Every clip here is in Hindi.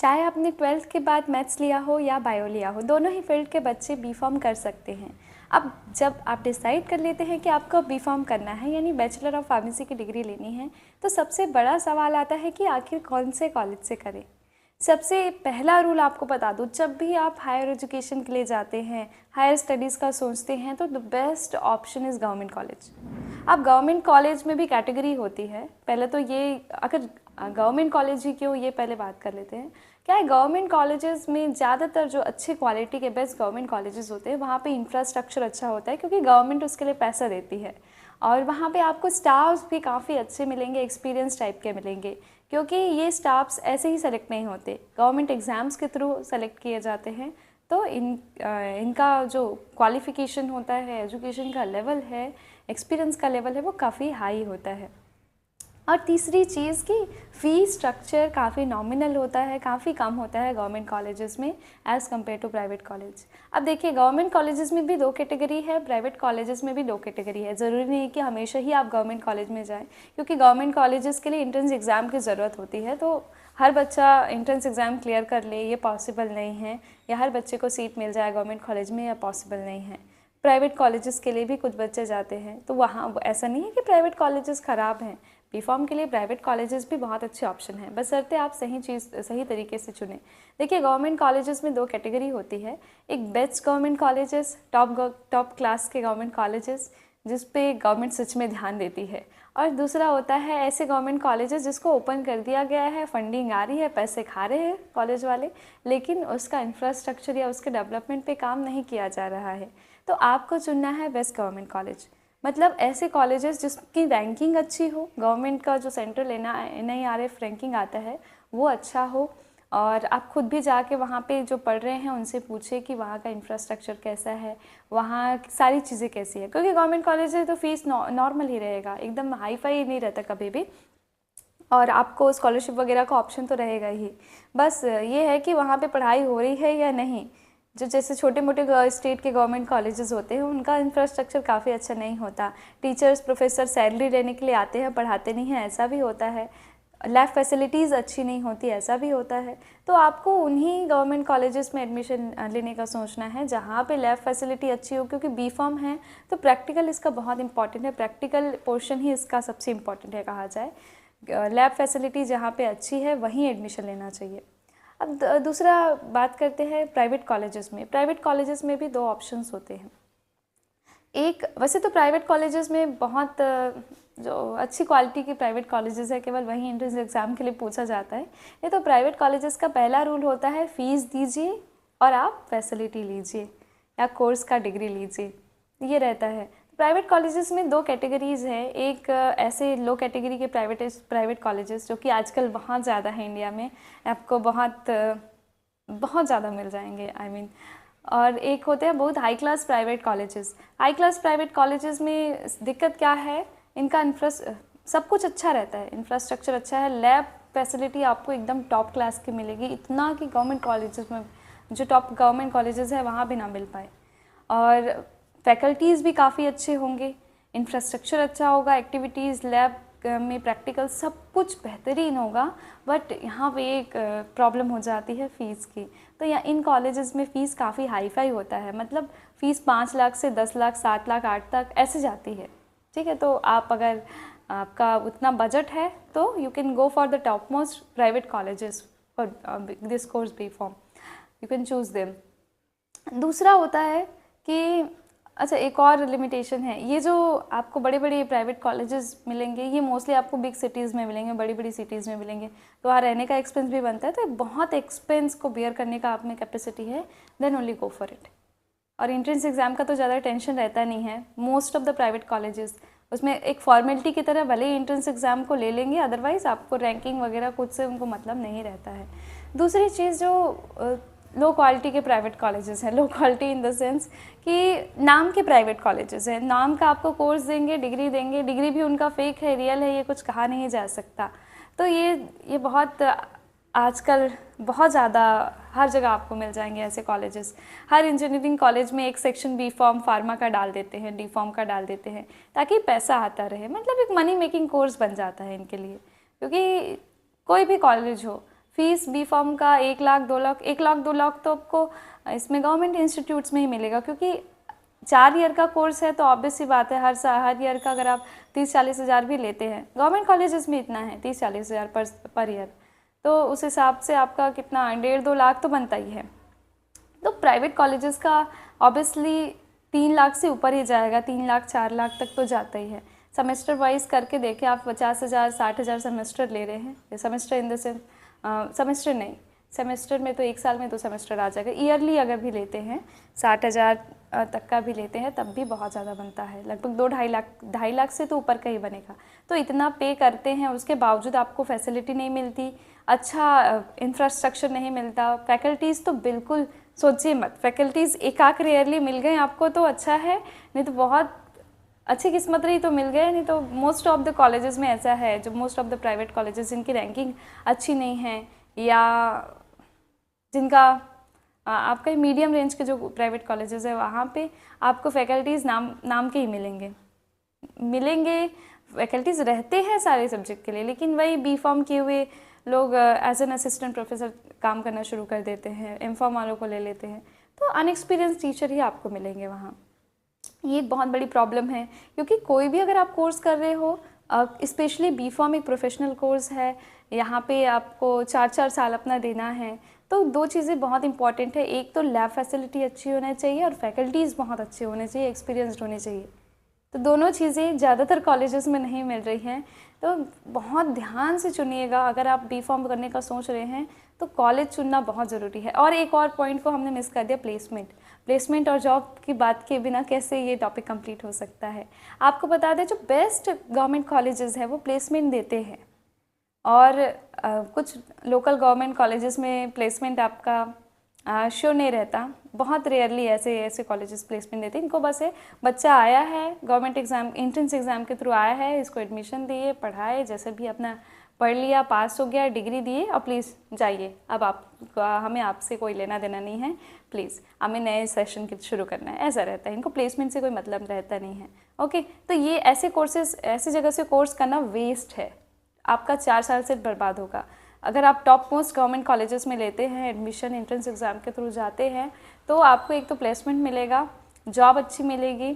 चाहे आपने 12th के बाद मैथ्स लिया हो या बायो लिया हो, दोनों ही फील्ड के बच्चे बीफॉर्म कर सकते हैं। अब जब आप डिसाइड कर लेते हैं कि आपको बीफॉर्म करना है यानी बैचलर ऑफ फार्मेसी की डिग्री लेनी है, तो सबसे बड़ा सवाल आता है कि आखिर कौन से कॉलेज से करें। सबसे पहला रूल आपको बता दूँ, जब भी आप हायर एजुकेशन के लिए जाते हैं, हायर स्टडीज़ का सोचते हैं, तो the best option is government college. अब गवर्नमेंट कॉलेज में भी कैटेगरी होती है। पहले तो ये, अगर गवर्नमेंट कॉलेज ही क्यों, ये पहले बात कर लेते हैं। क्या है, गवर्नमेंट कॉलेजेस में ज़्यादातर जो अच्छे क्वालिटी के बेस्ट गवर्नमेंट कॉलेजेस होते हैं, वहाँ पे इंफ्रास्ट्रक्चर अच्छा होता है क्योंकि गवर्नमेंट उसके लिए पैसा देती है। और वहाँ पे आपको स्टाफ्स भी काफ़ी अच्छे मिलेंगे, एक्सपीरियंस टाइप के मिलेंगे, क्योंकि ये स्टाफ्स ऐसे ही सेलेक्ट नहीं होते, गवर्नमेंट एग्ज़ाम्स के थ्रू सेलेक्ट किए जाते हैं। तो इनका जो क्वालिफ़िकेशन होता है, एजुकेशन का लेवल है, एक्सपीरियंस का लेवल है, वो काफ़ी हाई होता है। और तीसरी चीज़ कि फ़ीस स्ट्रक्चर काफ़ी नॉमिनल होता है, काफ़ी कम होता है गवर्नमेंट कॉलेजेस में as compare to private college. अब देखिए, गवर्नमेंट कॉलेजेस में भी दो कैटेगरी है, प्राइवेट कॉलेजेस में भी दो कैटेगरी है। ज़रूरी नहीं है कि हमेशा ही आप गवर्नमेंट कॉलेज में जाएँ, क्योंकि गवर्नमेंट कॉलेजेस के लिए एंट्रेंस एग्ज़ाम की ज़रूरत होती है। तो हर बच्चा एंट्रेंस एग्ज़ाम क्लियर कर ले, ये पॉसिबल नहीं है, या हर बच्चे को सीट मिल जाए गवर्नमेंट कॉलेज में, या पॉसिबल नहीं है। प्राइवेट कॉलेजेस के लिए भी कुछ बच्चे जाते हैं, तो वहाँ ऐसा नहीं है कि प्राइवेट कॉलेजेस ख़राब हैं। बीफॉर्म के लिए प्राइवेट कॉलेजेस भी बहुत अच्छे ऑप्शन हैं, बशर्ते आप सही तरीके से चुनें। देखिए, गवर्नमेंट कॉलेजेस में दो कैटेगरी होती है। एक best government colleges, top class के गवर्नमेंट कॉलेजेस जिस पे गवर्नमेंट सच में ध्यान देती है, और दूसरा होता है ऐसे गवर्नमेंट कॉलेजेस जिसको ओपन कर दिया गया है, फंडिंग आ रही है, पैसे खा रहे हैं कॉलेज वाले, लेकिन उसका इंफ्रास्ट्रक्चर या उसके डेवलपमेंट पे काम नहीं किया जा रहा है। तो आपको चुनना है बेस्ट गवर्नमेंट कॉलेज, मतलब ऐसे कॉलेजेस जिसकी रैंकिंग अच्छी हो, गवर्नमेंट का जो सेंट्रल NIRF रैंकिंग आता है वो अच्छा हो, और आप खुद भी जाके वहाँ पे जो पढ़ रहे हैं उनसे पूछे कि वहाँ का इंफ्रास्ट्रक्चर कैसा है, वहाँ सारी चीज़ें कैसी है। क्योंकि गवर्नमेंट कॉलेज है तो फीस नॉर्मल ही रहेगा, एकदम हाई फाई नहीं रहता कभी भी, और आपको स्कॉलरशिप वगैरह का ऑप्शन तो रहेगा ही। बस ये है कि वहाँ पे पढ़ाई हो रही है या नहीं। जो जैसे छोटे मोटे स्टेट के गवर्नमेंट कॉलेजेस होते हैं, उनका इंफ्रास्ट्रक्चर काफ़ी अच्छा नहीं होता। टीचर्स प्रोफेसर सैलरी लेने के लिए आते हैं, पढ़ाते नहीं हैं, ऐसा भी होता है। लैब फैसिलिटीज़ अच्छी नहीं होती, ऐसा भी होता है। तो आपको उन्हीं गवर्नमेंट कॉलेजेस में एडमिशन लेने का सोचना है जहाँ पे लैब फैसिलिटी अच्छी हो, क्योंकि बीफॉर्म है तो प्रैक्टिकल इसका बहुत इंपॉर्टेंट है, प्रैक्टिकल पोर्शन ही इसका सबसे इम्पॉर्टेंट है कहा जाए। लैब फैसिलिटी जहाँ पे अच्छी है वहीं एडमिशन लेना चाहिए। अब दूसरा बात करते हैं प्राइवेट कॉलेजेस में। प्राइवेट कॉलेजेस में भी दो ऑप्शंस होते हैं। एक, वैसे तो प्राइवेट कॉलेजेस में बहुत जो अच्छी क्वालिटी की प्राइवेट कॉलेजेस है, केवल वहीं एंट्रेंस एग्ज़ाम के लिए पूछा जाता है। ये तो प्राइवेट कॉलेजेस का पहला रूल होता है, फ़ीस दीजिए और आप फैसिलिटी लीजिए या कोर्स का डिग्री लीजिए, ये रहता है। प्राइवेट कॉलेजेस में दो कैटेगरीज़ हैं। एक ऐसे लो कैटेगरी के प्राइवेट कॉलेजेस जो कि आजकल बहुत ज़्यादा है इंडिया में, आपको बहुत ज़्यादा मिल जाएंगे, और एक होते हैं बहुत high class private colleges. High class private colleges में दिक्कत क्या है, इनका सब कुछ अच्छा रहता है, इंफ्रास्ट्रक्चर अच्छा है, लैब फैसिलिटी आपको एकदम टॉप क्लास की मिलेगी, इतना कि गवर्नमेंट कॉलेजेस में, जो टॉप गवर्नमेंट कॉलेजेस है वहाँ भी ना मिल पाए। और फैकल्टीज़ भी काफ़ी अच्छे होंगे, इंफ्रास्ट्रक्चर अच्छा होगा, एक्टिविटीज़, लैब में प्रैक्टिकल, सब कुछ बेहतरीन होगा। बट यहाँ पे एक प्रॉब्लम हो जाती है फ़ीस की। तो यहाँ इन कॉलेजेस में फ़ीस काफ़ी हाई फाई होता है, मतलब फ़ीस 5 लाख से 10 लाख, 7 लाख, 8 तक ऐसे जाती है। ठीक है, तो आप अगर आपका उतना बजट है तो you can go for the top most private colleges for this course B pharm, you can choose them. दूसरा होता है कि अच्छा, एक और लिमिटेशन है, ये जो आपको बड़े बड़े प्राइवेट कॉलेजेस मिलेंगे, ये मोस्टली आपको बिग सिटीज़ में मिलेंगे, बड़ी बड़ी सिटीज़ में मिलेंगे, तो वहाँ रहने का एक्सपेंस भी बनता है। तो बहुत एक्सपेंस को बेयर करने का आप में कैपेसिटी है, then only go for it. और एंट्रेंस एग्ज़ाम का तो ज़्यादा टेंशन रहता नहीं है। Most of the private colleges उसमें एक फॉर्मेलिटी की तरह भले ही एंट्रेंस एग्ज़ाम को ले लेंगे, अदरवाइज़ आपको रैंकिंग वगैरह कुछ से उनको मतलब नहीं रहता है। दूसरी चीज़, जो लो क्वालिटी के प्राइवेट कॉलेजेस हैं, low quality in the sense कि नाम के प्राइवेट कॉलेजेस हैं, नाम का आपको कोर्स देंगे, डिग्री देंगे, डिग्री भी उनका फेक है, रियल है, ये कुछ कहा नहीं जा सकता। तो ये बहुत आजकल बहुत ज़्यादा हर जगह आपको मिल जाएंगे ऐसे कॉलेजेस। हर इंजीनियरिंग कॉलेज में एक सेक्शन बी फॉर्म फार्मा का डाल देते हैं, डी फॉर्म का डाल देते हैं, ताकि पैसा आता रहे, मतलब एक मनी मेकिंग कोर्स बन जाता है इनके लिए। क्योंकि कोई भी कॉलेज हो, फीस बी फॉर्म का 1 लाख 2 लाख, 1 लाख 2 लाख तो आपको इसमें गवर्नमेंट इंस्टीट्यूट्स में ही मिलेगा, क्योंकि 4 ईयर का कोर्स है तो ऑब्वियस सी बात है हर ईयर का अगर आप 30-40 हज़ार भी लेते हैं, गवर्नमेंट कॉलेजेस में इतना है 30-40 हज़ार पर ईयर, तो उस हिसाब से आपका कितना 1.5-2 लाख तो बनता ही है। तो प्राइवेट कॉलेजेस का ऑब्वियसली 3 लाख से ऊपर ही जाएगा, 3 लाख 4 लाख तक तो जाता ही है। सेमेस्टर वाइज करके देखें आप 50,000 60,000 सेमेस्टर ले रहे हैं, semester in the sense semester नहीं, सेमेस्टर में तो 1 साल में तो सेमेस्टर आ जाएगा, ईयरली अगर भी लेते हैं 60,000 तक का भी लेते हैं तब भी बहुत ज़्यादा बनता है, लगभग 2-2.5 लाख से तो ऊपर का ही बनेगा। तो इतना पे करते हैं, उसके बावजूद आपको फैसिलिटी नहीं मिलती, अच्छा इंफ्रास्ट्रक्चर नहीं मिलता, फैकल्टीज़ तो बिल्कुल सोचिए मत, फैकल्टीज़ एक रेयरली मिल गए आपको तो अच्छा है, नहीं तो बहुत अच्छी किस्मत रही तो मिल गए, नहीं तो मोस्ट ऑफ द कॉलेजेस में ऐसा है, जो most of the private colleges जिनकी रैंकिंग अच्छी नहीं है या जिनका आपका मीडियम रेंज के जो प्राइवेट कॉलेजेस है वहाँ पे आपको फैकल्टीज़ नाम के ही मिलेंगे। फैकल्टीज़ रहते हैं सारे सब्जेक्ट के लिए, लेकिन वही बी फॉर्म किए हुए लोग एज एन असिस्टेंट प्रोफेसर काम करना शुरू कर देते हैं, एम फॉर्म वालों को ले लेते हैं, तो अनएक्सपीरियंस टीचर ही आपको मिलेंगे वहाँ। ये एक बहुत बड़ी प्रॉब्लम है, क्योंकि कोई भी अगर आप कोर्स कर रहे हो, स्पेशली बी फॉर्म एक प्रोफेशनल कोर्स है, यहाँ पे आपको 4-4 साल अपना देना है, तो 2 चीज़ें बहुत इंपॉर्टेंट है, एक तो लैब फैसिलिटी अच्छी होना चाहिए और फैकल्टीज़ बहुत अच्छे होने चाहिए, एक्सपीरियंसड होने चाहिए। तो दोनों चीज़ें ज़्यादातर कॉलेजेस में नहीं मिल रही हैं, तो बहुत ध्यान से चुनिएगा। अगर आप बी फॉर्म करने का सोच रहे हैं तो कॉलेज चुनना बहुत ज़रूरी है। और एक और पॉइंट को हमने मिस कर दिया, प्लेसमेंट और जॉब की बात के बिना कैसे ये टॉपिक कंप्लीट हो सकता है। आपको बता दें, जो बेस्ट गवर्नमेंट कॉलेजेस है वो प्लेसमेंट देते हैं, और कुछ लोकल गवर्नमेंट कॉलेजेस में प्लेसमेंट आपका श्योर नहीं रहता, बहुत रेयरली ऐसे कॉलेजेस प्लेसमेंट देते हैं। इनको बस है बच्चा आया है गवर्नमेंट एग्ज़ाम एंट्रेंस एग्ज़ाम के थ्रू आया है, इसको एडमिशन दिए, पढ़ाए, जैसे भी अपना पढ़ लिया, पास हो गया, डिग्री दिए और प्लीज़ जाइए, अब हमें आपसे कोई लेना देना नहीं है, प्लीज़ हमें नए सेशन शुरू करना है, ऐसा रहता है। इनको प्लेसमेंट से कोई मतलब रहता नहीं है। ओके, तो ये ऐसे कोर्सेज ऐसी जगह से कोर्स करना वेस्ट है, आपका 4 साल से बर्बाद होगा। अगर आप टॉप मोस्ट गवर्नमेंट कॉलेजेस में लेते हैं एडमिशन, एंट्रेंस एग्ज़ाम के थ्रू जाते हैं, तो आपको एक तो प्लेसमेंट मिलेगा, जॉब अच्छी मिलेगी,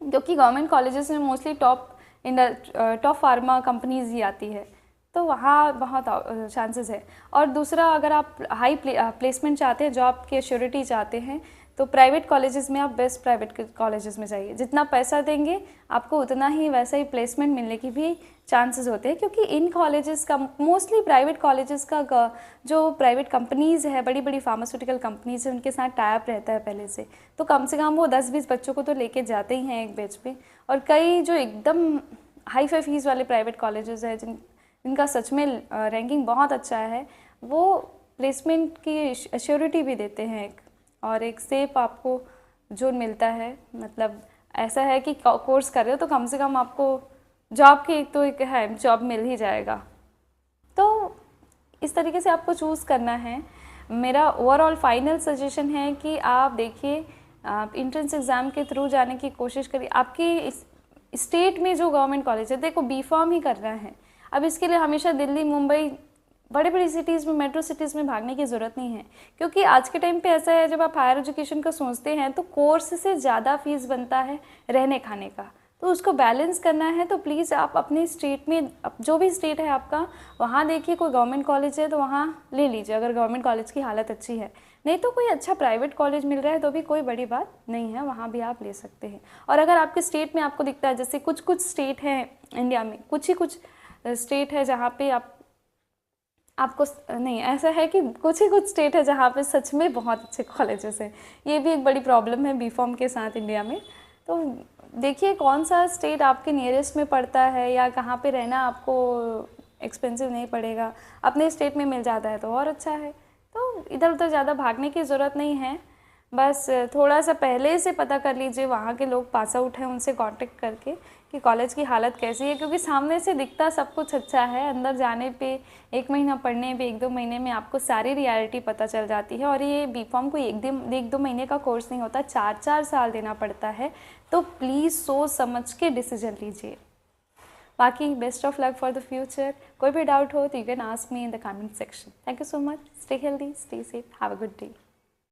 क्योंकि गवर्नमेंट कॉलेजेस में मोस्टली टॉप फार्मा कंपनीज ही आती है, तो वहाँ बहुत चांसेस है। और दूसरा, अगर आप हाई प्लेसमेंट चाहते हैं, जॉब की एश्योरिटी चाहते हैं, तो प्राइवेट कॉलेजेस में आप बेस्ट प्राइवेट कॉलेजेस में जाइए। जितना पैसा देंगे आपको उतना ही वैसा ही प्लेसमेंट मिलने की भी चांसेस होते हैं, क्योंकि इन कॉलेजेस का मोस्टली प्राइवेट कॉलेजेस का जो प्राइवेट कंपनीज़ है, बड़ी बड़ी फार्मास्यूटिकल कंपनीज़ है, उनके साथ टाई अप रहता है पहले से, तो कम से कम वो 10-20 बच्चों को तो लेके जाते ही हैं एक बैच पे। और कई जो एकदम हाई फाई फीस वाले प्राइवेट कॉलेजेस हैं जिनका सच में रैंकिंग बहुत अच्छा है, वो प्लेसमेंट की एश्योरिटी भी देते हैं और एक सेफ आपको जोन मिलता है। मतलब ऐसा है कि कोर्स कर रहे हो तो कम से कम आपको जॉब की एक है, जॉब मिल ही जाएगा। तो इस तरीके से आपको चूज़ करना है। मेरा ओवरऑल फाइनल सजेशन है कि आप देखिए, आप एंट्रेंस एग्ज़ाम के थ्रू जाने की कोशिश करिए। आपकी स्टेट में जो गवर्नमेंट कॉलेज है, देखो बी फॉर्म ही करना है, अब इसके लिए हमेशा दिल्ली, मुंबई, बड़े बड़ी सिटीज़ में, मेट्रो सिटीज़ में भागने की ज़रूरत नहीं है, क्योंकि आज के टाइम पे ऐसा है, जब आप हायर एजुकेशन का सोचते हैं तो कोर्स से ज़्यादा फीस बनता है रहने खाने का, तो उसको बैलेंस करना है। तो प्लीज़ आप अपने स्टेट में, जो भी स्टेट है आपका, वहाँ देखिए कोई गवर्नमेंट कॉलेज है तो वहाँ ले लीजिए, अगर गवर्नमेंट कॉलेज की हालत अच्छी है। नहीं तो कोई अच्छा प्राइवेट कॉलेज मिल रहा है तो भी कोई बड़ी बात नहीं है, वहाँ भी आप ले सकते हैं। और अगर आपके स्टेट में आपको दिखता है, जैसे कुछ स्टेट हैं इंडिया में, कुछ स्टेट है जहाँ पे आपको नहीं, ऐसा है कि कुछ स्टेट है जहाँ पे सच में बहुत अच्छे कॉलेजेस हैं। ये भी एक बड़ी प्रॉब्लम है बी फॉर्म के साथ इंडिया में। तो देखिए कौन सा स्टेट आपके नियरेस्ट में पड़ता है, या कहाँ पे रहना आपको एक्सपेंसिव नहीं पड़ेगा, अपने स्टेट में मिल जाता है तो और अच्छा है। तो इधर उधर ज़्यादा भागने की ज़रूरत नहीं है, बस थोड़ा सा पहले से पता कर लीजिए, वहाँ के लोग पास आउट हैं उनसे कांटेक्ट करके कि कॉलेज की हालत कैसी है, क्योंकि सामने से दिखता सब कुछ अच्छा है, अंदर जाने पे 1 महीना पढ़ने पे 1-2 महीने में आपको सारी रियलिटी पता चल जाती है। और ये बी फॉर्म कोई 1-2 महीने का कोर्स नहीं होता, 4-4 साल देना पड़ता है। तो प्लीज़ सोच समझ के डिसीजन लीजिए। बाकी best of luck for the future. कोई भी डाउट हो तो you can ask me in the comment section. Thank you so much. Stay healthy, stay safe, have a good day.